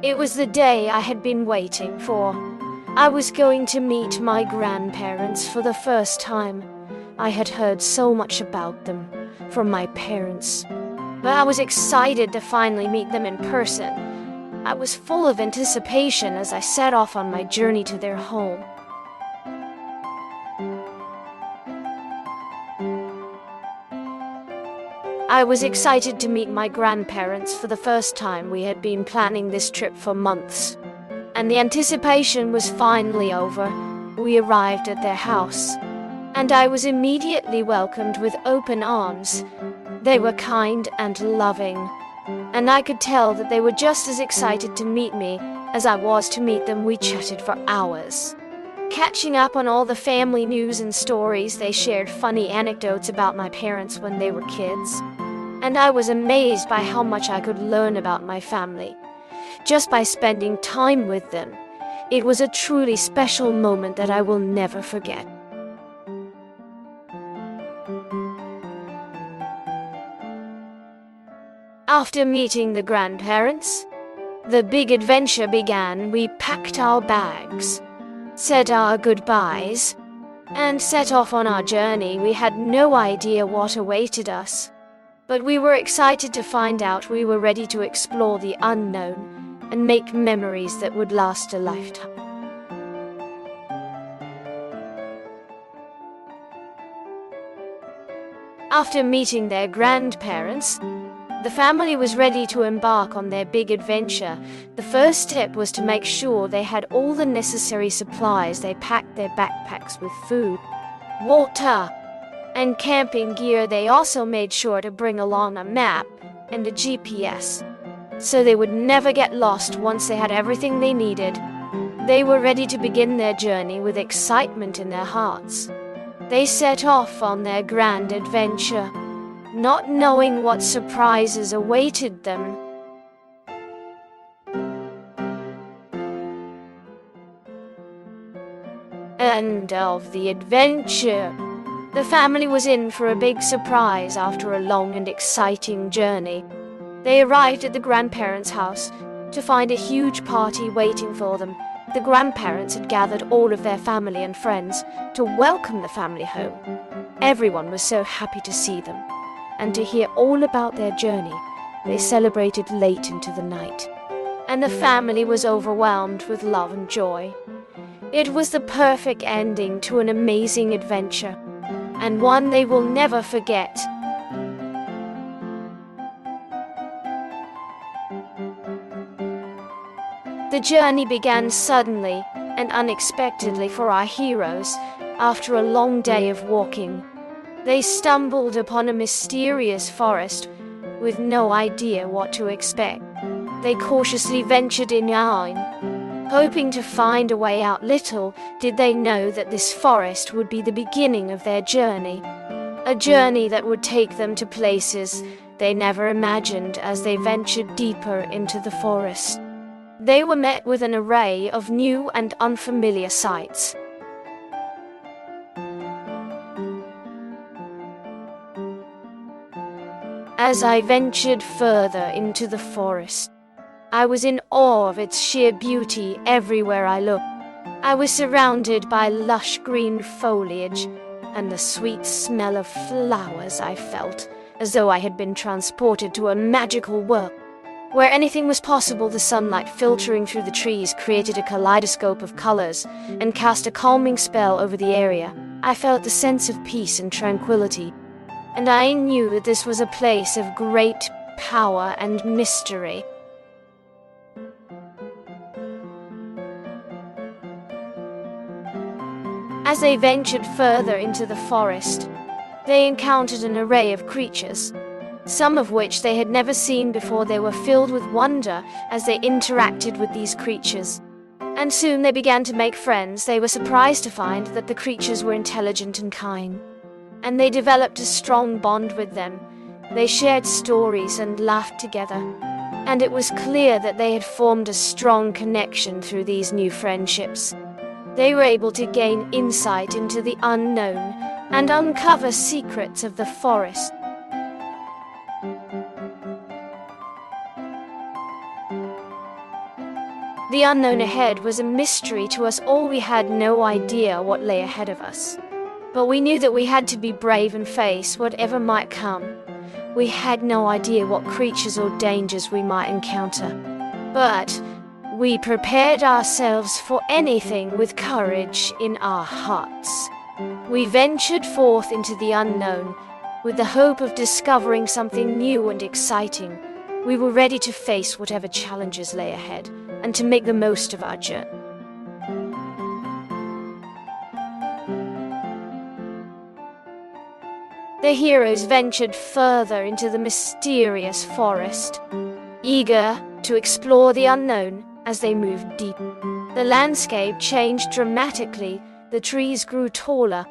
It was the day I had been waiting for. I was going to meet my grandparents for the first time. I had heard so much about them from my parents, but I was excited to finally meet them in person. I was full of anticipation as I set off on my journey to their home. I was excited to meet my grandparents for the first time. We had been planning this trip for months, and the anticipation was finally over. We arrived at their house, and I was immediately welcomed with open arms. They were kind and loving, and I could tell that they were just as excited to meet me as I was to meet them. We chatted for hours, catching up on all the family news and stories. They shared funny anecdotes about my parents when they were kids, and I was amazed by how much I could learn about my family just by spending time with them. It was a truly special moment that I will never forget. After meeting the grandparents, the big adventure began. We packed our bags, said our goodbyes, and set off on our journey. We had no idea what awaited us, but we were excited to find out. We were ready to explore the unknown and make memories that would last a lifetime. After meeting their grandparents, the family was ready to embark on their big adventure. The first step was to make sure they had all the necessary supplies. They packed their backpacks with food, water, and camping gear. They also made sure to bring along a map and a GPS, so they would never get lost. Once they had everything they needed, they were ready to begin their journey with excitement in their hearts. They set off on their grand adventure, not knowing what surprises awaited them. End of the adventure. The family was in for a big surprise after a long and exciting journey. They arrived at the grandparents' house to find a huge party waiting for them. The grandparents had gathered all of their family and friends to welcome the family home. Everyone was so happy to see them and to hear all about their journey. They celebrated late into the night, and the family was overwhelmed with love and joy. It was the perfect ending to an amazing adventure, and one they will never forget. The journey began suddenly and unexpectedly for our heroes. After a long day of walking, they stumbled upon a mysterious forest with no idea what to expect. They cautiously ventured in, hoping to find a way out. Little did they know that this forest would be the beginning of their journey, a journey that would take them to places they never imagined. As they ventured deeper into the forest, they were met with an array of new and unfamiliar sights. As I ventured further into the forest, I was in awe of its sheer beauty. Everywhere I looked, I was surrounded by lush green foliage and the sweet smell of flowers. I felt as though I had been transported to a magical world where anything was possible. The sunlight filtering through the trees created a kaleidoscope of colors and cast a calming spell over the area. I felt the sense of peace and tranquility, and I knew that this was a place of great power and mystery. As they ventured further into the forest, they encountered an array of creatures, some of which they had never seen before. They were filled with wonder as they interacted with these creatures, and soon they began to make friends. They were surprised to find that the creatures were intelligent and kind, and they developed a strong bond with them. They shared stories and laughed together, and it was clear that they had formed a strong connection through these new friendships. They were able to gain insight into the unknown and uncover secrets of the forest. The unknown ahead was a mystery to us all. We had no idea what lay ahead of us. But we knew that we had to be brave and face whatever might come. We had no idea what creatures or dangers we might encounter. But we prepared ourselves for anything with courage in our hearts. We ventured forth into the unknown with the hope of discovering something new and exciting. We were ready to face whatever challenges lay ahead and to make the most of our journey. The heroes ventured further into the mysterious forest, eager to explore the unknown. As they moved deep, the landscape changed dramatically. The trees grew taller,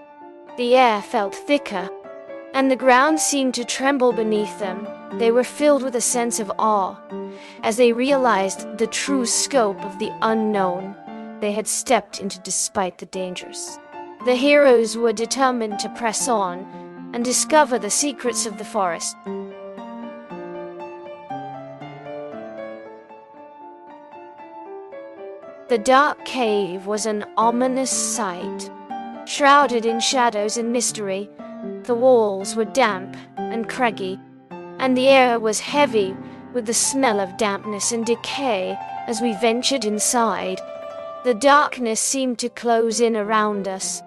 the air felt thicker, and the ground seemed to tremble beneath them. They were filled with a sense of awe as they realized the true scope of the unknown they had stepped into despite the dangers. The heroes were determined to press on and discover the secrets of the forest. The dark cave was an ominous sight. Shrouded in shadows and mystery, the walls were damp and craggy, and the air was heavy with the smell of dampness and decay. As we ventured inside, the darkness seemed to close in around us,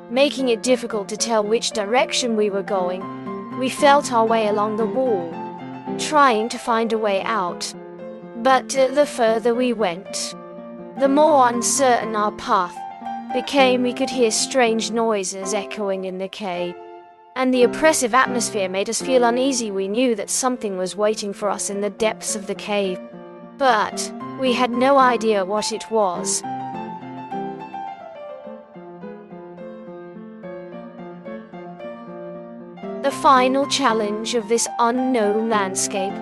making it difficult to tell which direction we were going. We felt our way along the wall, trying to find a way out. But the further we went, the more uncertain our path became. We could hear strange noises echoing in the cave, and the oppressive atmosphere made us feel uneasy. We knew that something was waiting for us in the depths of the cave, but we had no idea what it was. The final challenge of this unknown landscape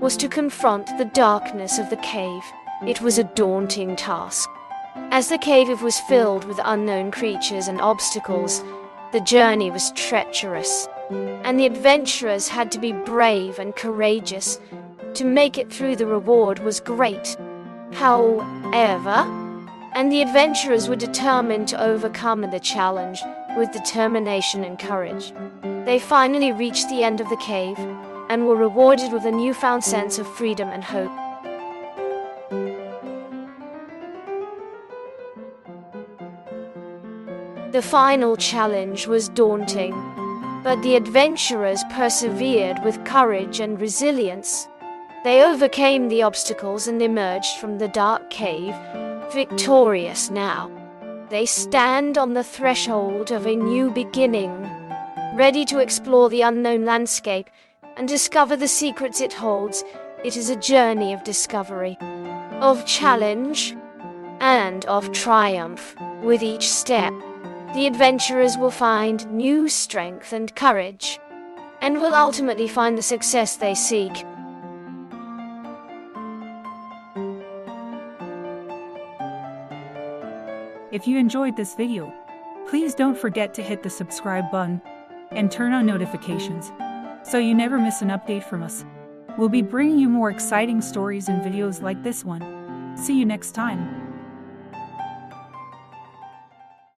was to confront the darkness of the cave. It was a daunting task. As the cave was filled with unknown creatures and obstacles, the journey was treacherous, and the adventurers had to be brave and courageous to make it through. The reward was great, however, and the adventurers were determined to overcome the challenge with determination and courage. They finally reached the end of the cave and were rewarded with a newfound sense of freedom and hope. The final challenge was daunting, but the adventurers persevered with courage and resilience. They overcame the obstacles and emerged from the dark cave, victorious now. They stand on the threshold of a new beginning, ready to explore the unknown landscape and discover the secrets it holds. It is a journey of discovery, of challenge, and of triumph. With each step, the adventurers will find new strength and courage, and will ultimately find the success they seek. If you enjoyed this video, please don't forget to hit the subscribe button and turn on notifications so you never miss an update from us. We'll be bringing you more exciting stories and videos like this one. See you next time.